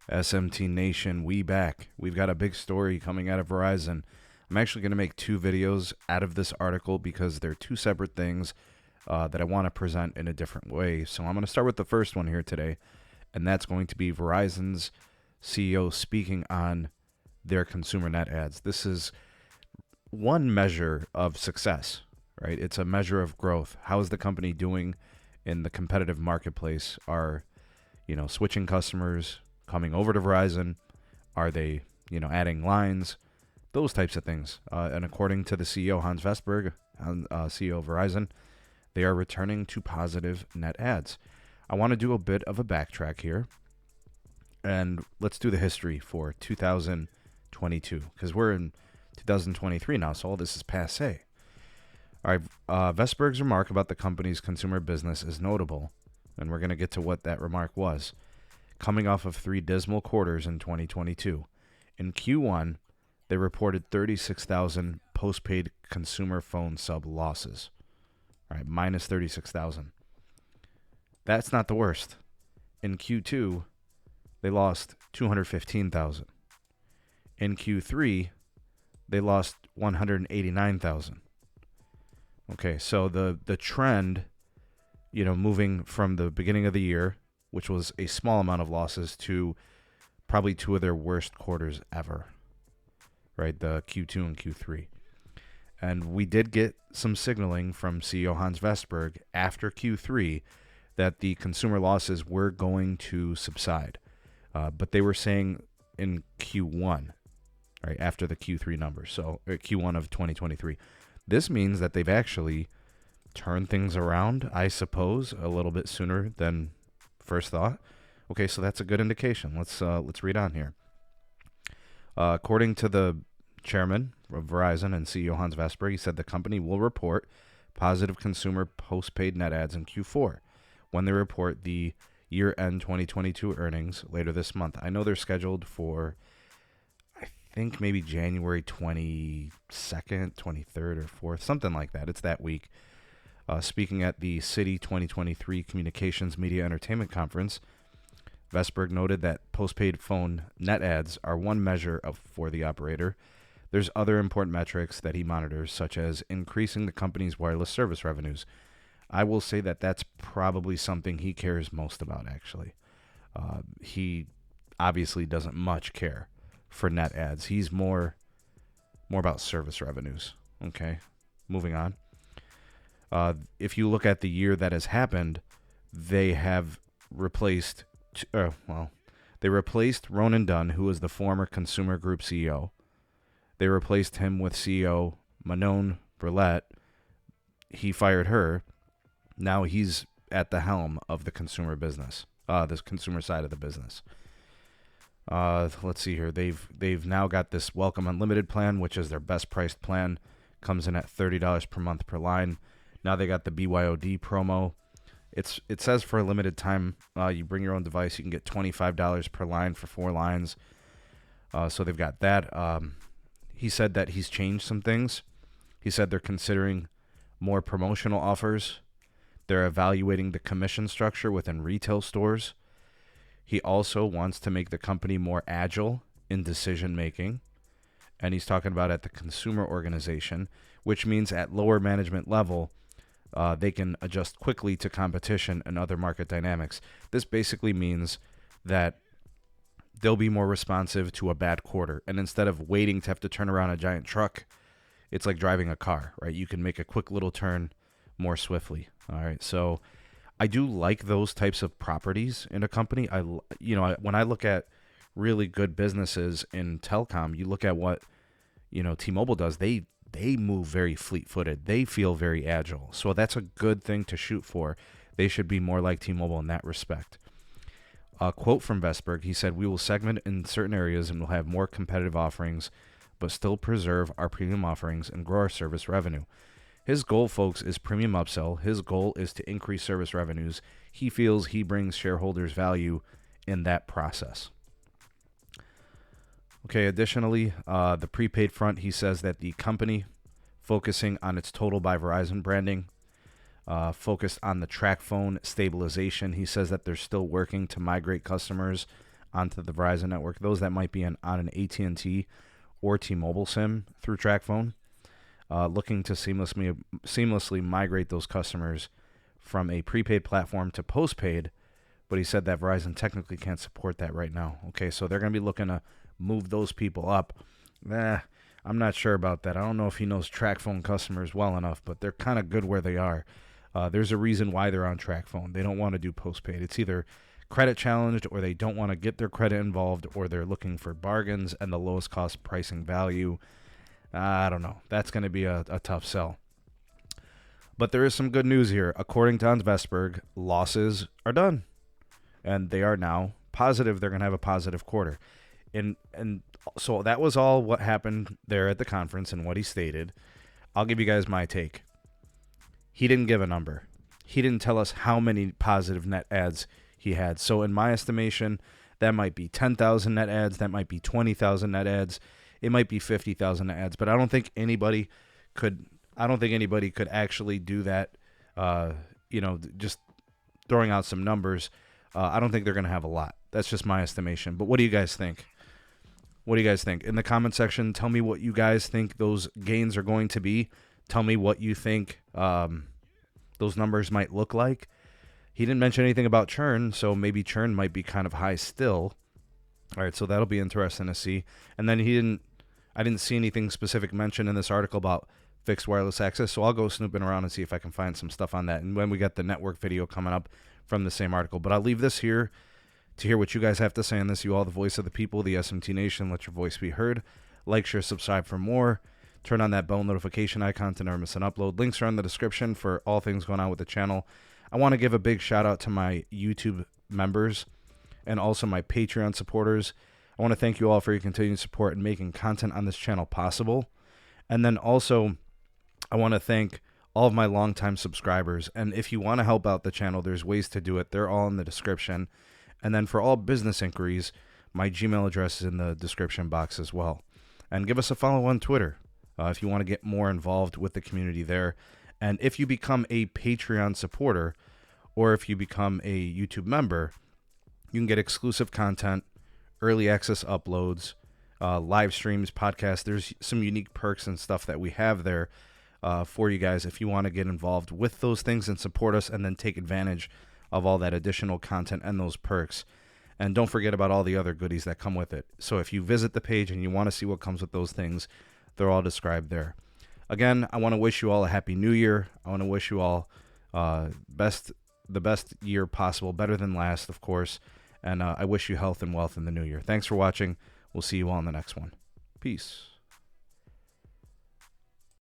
SMT Nation, we back. We've got a big story coming out of Verizon. I'm actually going to make two videos out of this article because they're two separate things that I want to present in a different way. So I'm going to start with the first one here today, and that's going to be Verizon's CEO speaking on their consumer net adds. This is one measure of success, right? It's a measure of growth. How is the company doing in the competitive marketplace? Are, switching customers coming over to Verizon? Are they, adding lines? Those types of things. And according to the CEO, Hans Vestberg, CEO of Verizon, they are returning to positive net adds. I want to do a bit of a backtrack here. And let's do the history for 2022, because we're in 2023 now, so all this is passé. All right, Vestberg's remark about the company's consumer business is notable, and we're going to get to what that remark was. Coming off of 3 dismal quarters in 2022, in Q1, they reported 36,000 postpaid consumer phone sub losses. All right, minus 36,000. That's not the worst. In Q2, they lost 215,000. In Q3, they lost 189,000. Okay, so the trend, moving from the beginning of the year, which was a small amount of losses, to probably 2 of their worst quarters ever, right? The Q2 and Q3. And we did get some signaling from CEO Hans Vestberg after Q3 that the consumer losses were going to subside. But they were saying in Q1, right, after the Q3 numbers, so Q1 of 2023. This means that they've actually turned things around, I suppose, a little bit sooner than first thought. Okay, so that's a good indication. Let's read on here. According to the chairman of Verizon and CEO Hans Vestberg, he said the company will report positive consumer postpaid net adds in Q4 when they report the year-end 2022 earnings later this month. I know they're scheduled for, I think, maybe January 22nd, 23rd, or 4th, something like that. It's that week. Speaking at the Citi 2023 Communications Media Entertainment Conference, Vestberg noted that postpaid phone net adds are one measure for the operator. There's other important metrics that he monitors, such as increasing the company's wireless service revenues. I will say that that's probably something he cares most about, actually. He obviously doesn't much care for net adds. He's more about service revenues. Okay, moving on. If you look at the year that has happened, they have replaced, they replaced Ronan Dunn, who was the former Consumer Group CEO. They replaced him with CEO Manon Brouillette. He fired her. Now he's at the helm of the consumer business, this consumer side of the business. Let's see here. They've now got this Welcome Unlimited plan, which is their best priced plan. Comes in at $30 per month per line. Now they got the BYOD promo. It says for a limited time, you bring your own device, you can get $25 per line for 4 lines. So they've got that. He said that he's changed some things. He said they're considering more promotional offers. They're evaluating the commission structure within retail stores. He also wants to make the company more agile in decision making. And he's talking about at the consumer organization, which means at lower management level, they can adjust quickly to competition and other market dynamics. This basically means that they'll be more responsive to a bad quarter. And instead of waiting to have to turn around a giant truck, it's like driving a car, right? You can make a quick little turn more swiftly. All right. So I do like those types of properties in a company. When I look at really good businesses in telecom, you look at what, T-Mobile does. They move very fleet-footed. They feel very agile. So that's a good thing to shoot for. They should be more like T-Mobile in that respect. A quote from Vestberg, he said, "We will segment in certain areas and we'll have more competitive offerings, but still preserve our premium offerings and grow our service revenue." His goal, folks, is premium upsell. His goal is to increase service revenues. He feels he brings shareholders value in that process. Okay, additionally, the prepaid front, he says that the company focusing on its Total by Verizon branding, focused on the track phone stabilization. He says that they're still working to migrate customers onto the Verizon network, those that might be on an AT&T or T-Mobile SIM through TracFone, looking to seamlessly migrate those customers from a prepaid platform to postpaid, but he said that Verizon technically can't support that right now. Okay, so they're going to be looking to move those people up. I'm not sure about that. I don't know if he knows TracFone customers well enough, but they're kind of good where they are. There's a reason why they're on TracFone. They don't want to do postpaid. It's either credit challenged, or they don't want to get their credit involved, or they're looking for bargains and the lowest cost pricing value. I don't know. That's going to be a tough sell. But there is some good news here. According to Vestberg, losses are done. And they are now positive. They're going to have a positive quarter. And so that was all what happened there at the conference and what he stated. I'll give you guys my take. He didn't give a number. He didn't tell us how many positive net adds he had. So in my estimation, that might be 10,000 net adds. That might be 20,000 net adds. It might be 50,000 net adds. But I don't think anybody could actually do that. Just throwing out some numbers. I don't think they're going to have a lot. That's just my estimation. But what do you guys think? What do you guys think? In the comment section, tell me what you guys think those gains are going to be. Tell me what you think those numbers might look like. He didn't mention anything about churn, so maybe churn might be kind of high still. All right, so that'll be interesting to see. And then I didn't see anything specific mentioned in this article about fixed wireless access, so I'll go snooping around and see if I can find some stuff on that. And when we got the network video coming up from the same article. But I'll leave this here to hear what you guys have to say on this. You all, the voice of the people, the SMT Nation. Let your voice be heard. Like, share, subscribe for more. Turn on that bell notification icon to never miss an upload. Links are in the description for all things going on with the channel. I want to give a big shout out to my YouTube members and also my Patreon supporters. I want to thank you all for your continued support in making content on this channel possible. And then also, I want to thank all of my longtime subscribers. And if you want to help out the channel, there's ways to do it. They're all in the description. And then for all business inquiries, my Gmail address is in the description box as well. And give us a follow on Twitter if you want to get more involved with the community there. And if you become a Patreon supporter or if you become a YouTube member, you can get exclusive content, early access uploads, live streams, podcasts. There's some unique perks and stuff that we have there for you guys if you want to get involved with those things and support us and then take advantage of all that additional content and those perks. And don't forget about all the other goodies that come with it. So if you visit the page and you want to see what comes with those things, they're all described there. Again, I want to wish you all a happy new year. I want to wish you all the best year possible, better than last, of course. And I wish you health and wealth in the new year. Thanks for watching. We'll see you all in the next one. Peace.